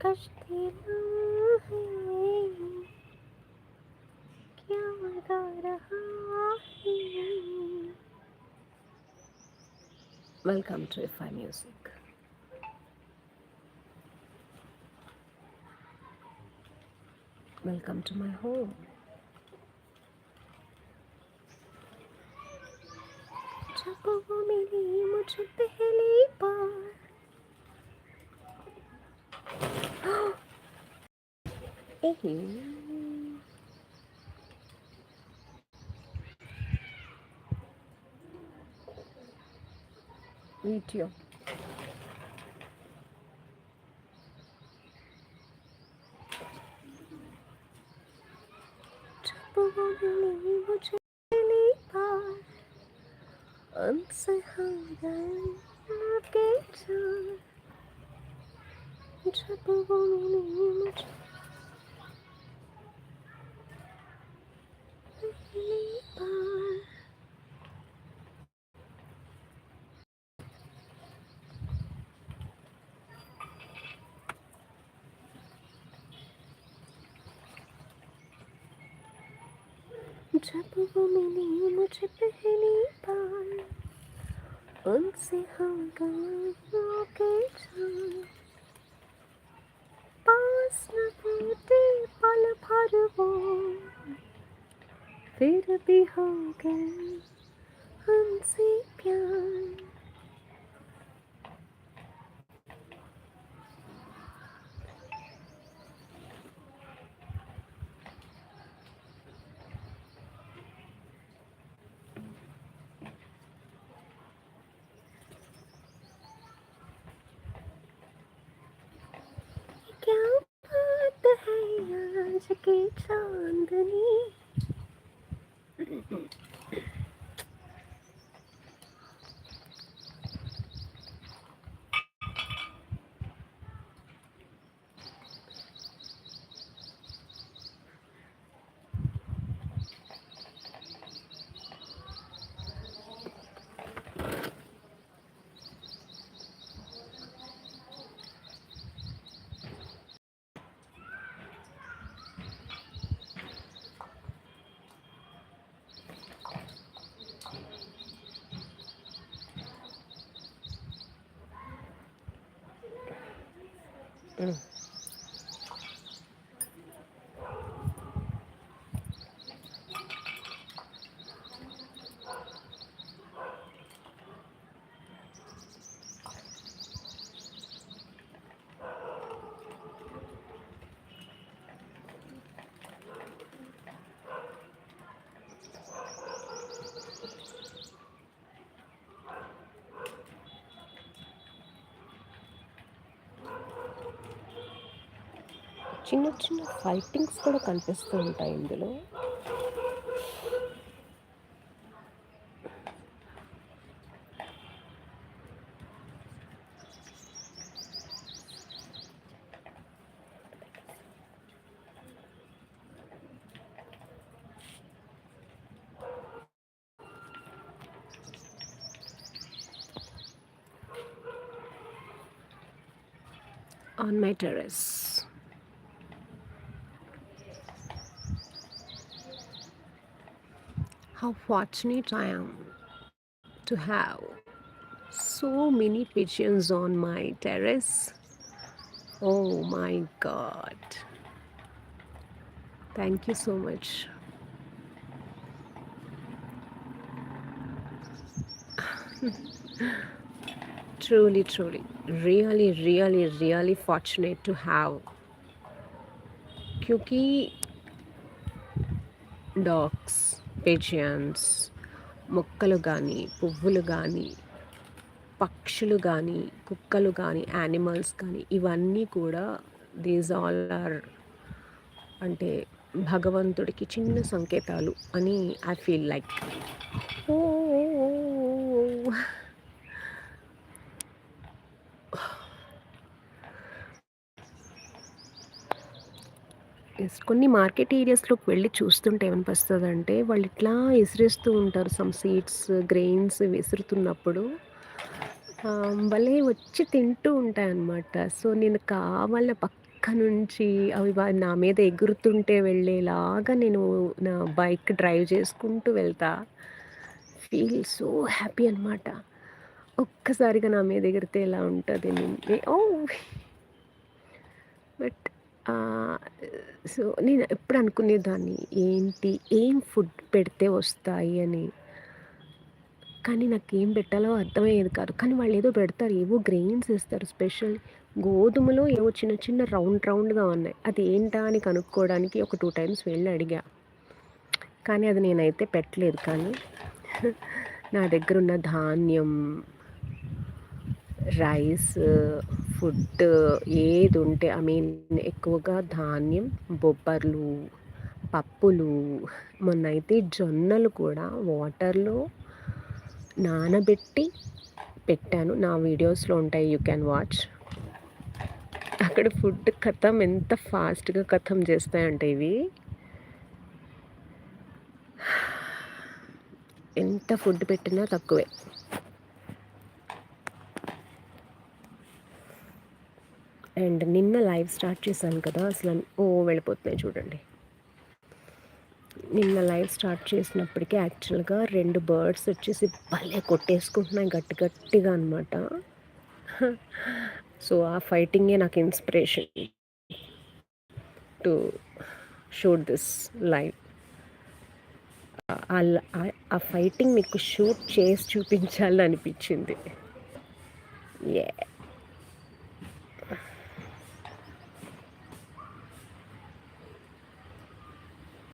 कश्ती है क्या गा रहा है. Welcome to FI Music. Welcome to my home. जब वो मिली मुझे पहली बार वीडियो जब वो मिली मुझे पहली बार उनसे हो गए के चार जब वो मिली मुझे पहली बार जब वो मिली मुझे पहली बार उनसे हो गए के चार पास न बैठे पल भर वो फिर भी हो गए हमसे प्यार क्या बात है आज की चांदनी చిన్న చిన్న ఫైటింగ్స్ కూడా కనిపిస్తూ ఉంటాయి ఇందులో. On my terrace. How fortunate I am to have so many pigeons on my terrace. Oh my God. Thank you so much. Truly, truly, really, really, really fortunate to have. क्योंकि dogs, pigeons, మొక్కలు కానీ, పువ్వులు కానీ, పక్షులు కానీ, కుక్కలు కానీ, animals కానీ ఇవన్నీ కూడా దీస్ ఆల్ ఆర్ అంటే భగవంతుడికి చిన్న సంకేతాలు అని ఐ ఫీల్ లైక్. ఓ కొన్ని మార్కెట్ ఏరియాస్లోకి వెళ్ళి చూస్తుంటే ఏమనిపిస్తుందంటే వాళ్ళు ఇట్లా విసిరేస్తూ ఉంటారు. సమ్ సీడ్స్, గ్రెయిన్స్ విసురుతున్నప్పుడు భలే వచ్చి తింటూ ఉంటాయన్నమాట. సో నేను కావాలని పక్క నుంచి అవి నా మీద ఎగురుతుంటే వెళ్ళేలాగా నేను నా బైక్ డ్రైవ్ చేసుకుంటూ వెళ్తా. ఫీల్ సో హ్యాపీ అనమాట. ఒక్కసారిగా నా మీద ఎగిరితే ఎలా ఉంటది ఓహ్! బట్ సో నేను ఎప్పుడు అనుకునేదాన్ని ఏంటి, ఏం ఫుడ్ పెడితే వస్తాయి అని. కానీ నాకేం పెట్టాలో అర్థమయ్యేది కాదు. కానీ వాళ్ళేదో పెడతారు. ఏవో గ్రెయిన్స్ ఇస్తారు స్పెషల్. గోధుమలో ఏవో చిన్న చిన్న రౌండ్‌గా ఉన్నాయి. అది ఏంటా అని కనుక్కోవడానికి ఒక 2 టైమ్స్ వెళ్లి అడిగా. కానీ అది నేనైతే పెట్టలేదు. కానీ నా దగ్గరున్న ధాన్యం, రైస్, ఫుడ్ ఏదుంటే ఎక్కువగా ధాన్యం, బొబ్బర్లు, పప్పులు, మొన్నైతే జొన్నలు కూడా వాటర్‌లో నానబెట్టి పెట్టాను. నా వీడియోస్‌లో ఉంటాయి. You can watch. అక్కడ ఫుడ్ ఖతం ఎంత ఫాస్ట్‌గా ఖతం చేస్తాయంటే ఇవి. ఎంత ఫుడ్ పెట్టినా తక్కువే. అండ్ నిన్న లైవ్ స్టార్ట్ చేశాను కదా! అసలు వెళ్ళిపోతున్నాయి చూడండి. నిన్న లైవ్ స్టార్ట్ చేసినప్పటికీ యాక్చువల్‌గా 2 బర్డ్స్ వచ్చేసి భలే కొట్టేసుకుంటున్నాయి గట్టిగా అనమాట. సో, ఆ ఫైటింగే నాకు inspiration to shoot this live. ఆ ఫైటింగ్ మీకు షూట్ చేసి చూపించాలని అనిపించింది. యాహ్!